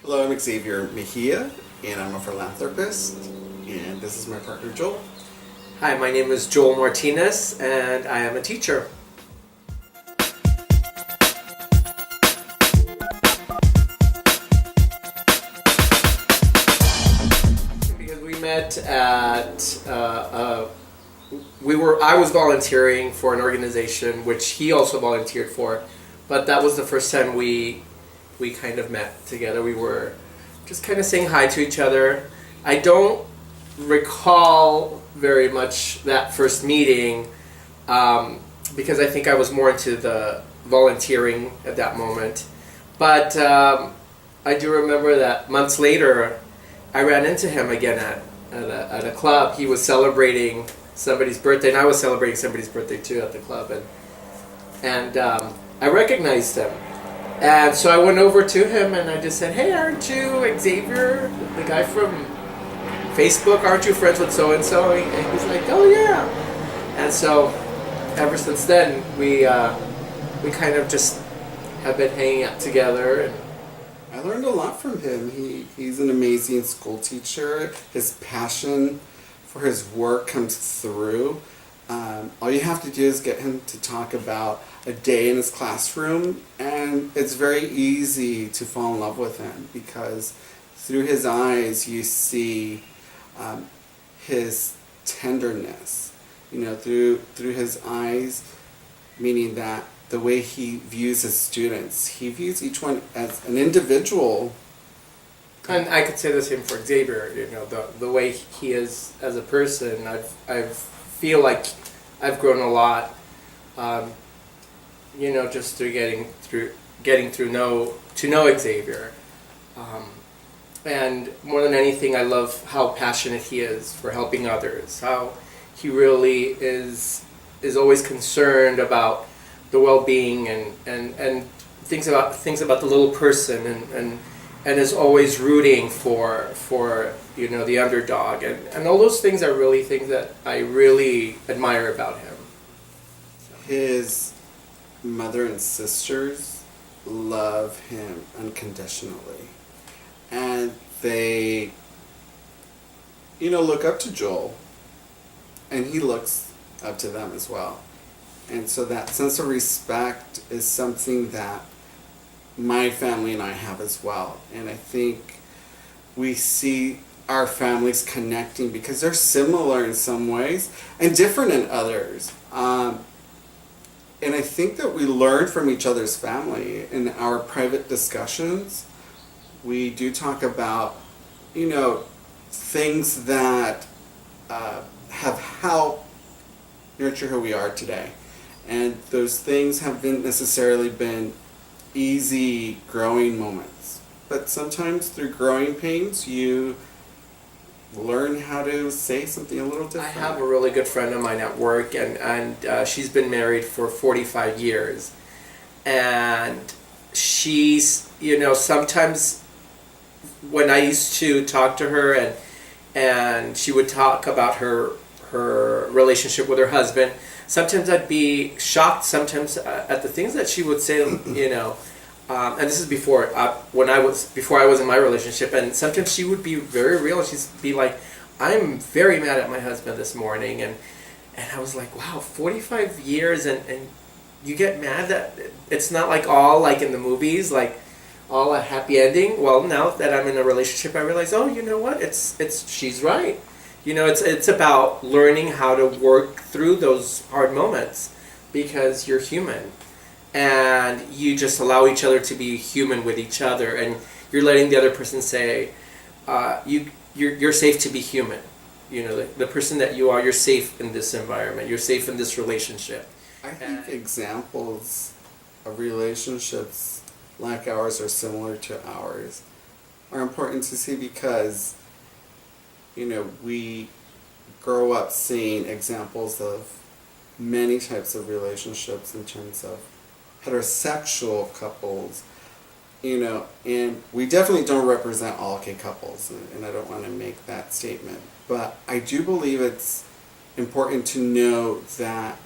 Hello, I'm Xavier Mejia, and I'm a philanthropist, and this is my partner Joel. Hi, my name is Joel Martinez, and I am a teacher. Because we met at I was volunteering for an organization which he also volunteered for, but that was the first time we kind of met together. We were just kind of saying hi to each other. I don't recall very much that first meeting because I think I was more into the volunteering at that moment. But I do remember that months later, I ran into him again at a club. He was celebrating somebody's birthday, and I was celebrating somebody's birthday too at the club, and I recognized him. And so I went over to him and I just said, "Hey, aren't you Xavier, the guy from Facebook? Aren't you friends with so-and-so?" And he's like, "Oh, yeah." And so ever since then, we kind of just have been hanging out together. And I learned a lot from him. He's an amazing school teacher. His passion for his work comes through. All you have to do is get him to talk about a day in his classroom, and it's very easy to fall in love with him because through his eyes you see his tenderness. Through his eyes, meaning that the way he views his students, he views each one as an individual. And I could say the same for Xavier. The way he is as a person, I feel like I've grown a lot. Just through getting to know Xavier. And more than anything, I love how passionate he is for helping others. How he really is always concerned about the well-being and things about the little person, and is always rooting for the underdog, and all those things are really things that I really admire about him. His mother and sisters love him unconditionally, and they look up to Joel, and he looks up to them as well. And so that sense of respect is something that my family and I have as well. And I think we see our families connecting because they're similar in some ways and different in others. And I think that we learn from each other's family in our private discussions. We do talk about, things that have helped nurture who we are today. And those things haven't necessarily been easy growing moments. But sometimes through growing pains, you learn how to say something a little different. I have a really good friend of mine at work, and she's been married for 45 years. And she's, sometimes when I used to talk to her and she would talk about her relationship with her husband, sometimes I'd be shocked sometimes at the things that she would say, and this is before I was in my relationship, and sometimes she would be very real. She'd be like, "I'm very mad at my husband this morning," and I was like, "Wow, 45 years, and you get mad that it's not like all like in the movies, like all a happy ending." Well, now that I'm in a relationship, I realize, oh, you know what? It's she's right. It's about learning how to work through those hard moments because you're human. And you just allow each other to be human with each other, and you're letting the other person say, you're safe to be human. The person that you are, you're safe in this environment. You're safe in this relationship. I think examples of relationships like ours or similar to ours are important to see because, we grow up seeing examples of many types of relationships in terms of heterosexual couples, and we definitely don't represent all gay couples, and I don't want to make that statement, but I do believe it's important to know that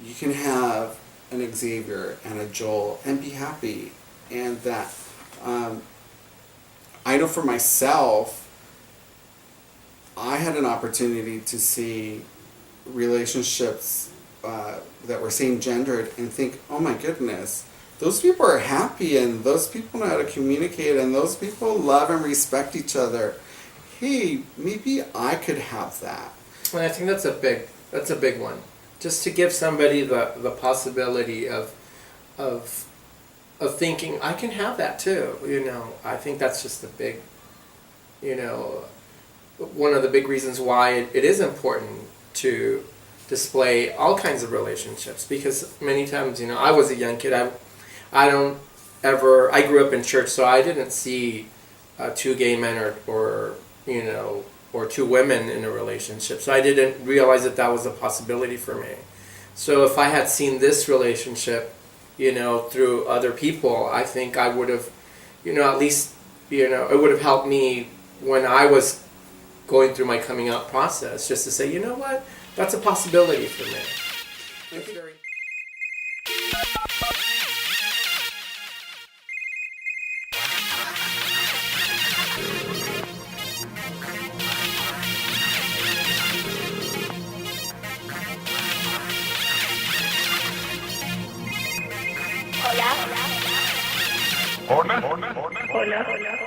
you can have an Xavier and a Joel and be happy, and that I know for myself, I had an opportunity to see relationships that were same-gendered and think, oh my goodness, those people are happy and those people know how to communicate and those people love and respect each other. Hey, maybe I could have that. And I think that's a big one. Just to give somebody the possibility of thinking, I can have that too. I think that's just a big, one of the big reasons why it is important to display all kinds of relationships, because many times, I was a young kid. I grew up in church, so I didn't see two gay men or two women in a relationship. So I didn't realize that was a possibility for me. So if I had seen this relationship, through other people, I think I would have, at least, it would have helped me when I was going through my coming out process, just to say, you know what, that's a possibility for me. Thank you very much. Hola. Hola. Hola. Hola.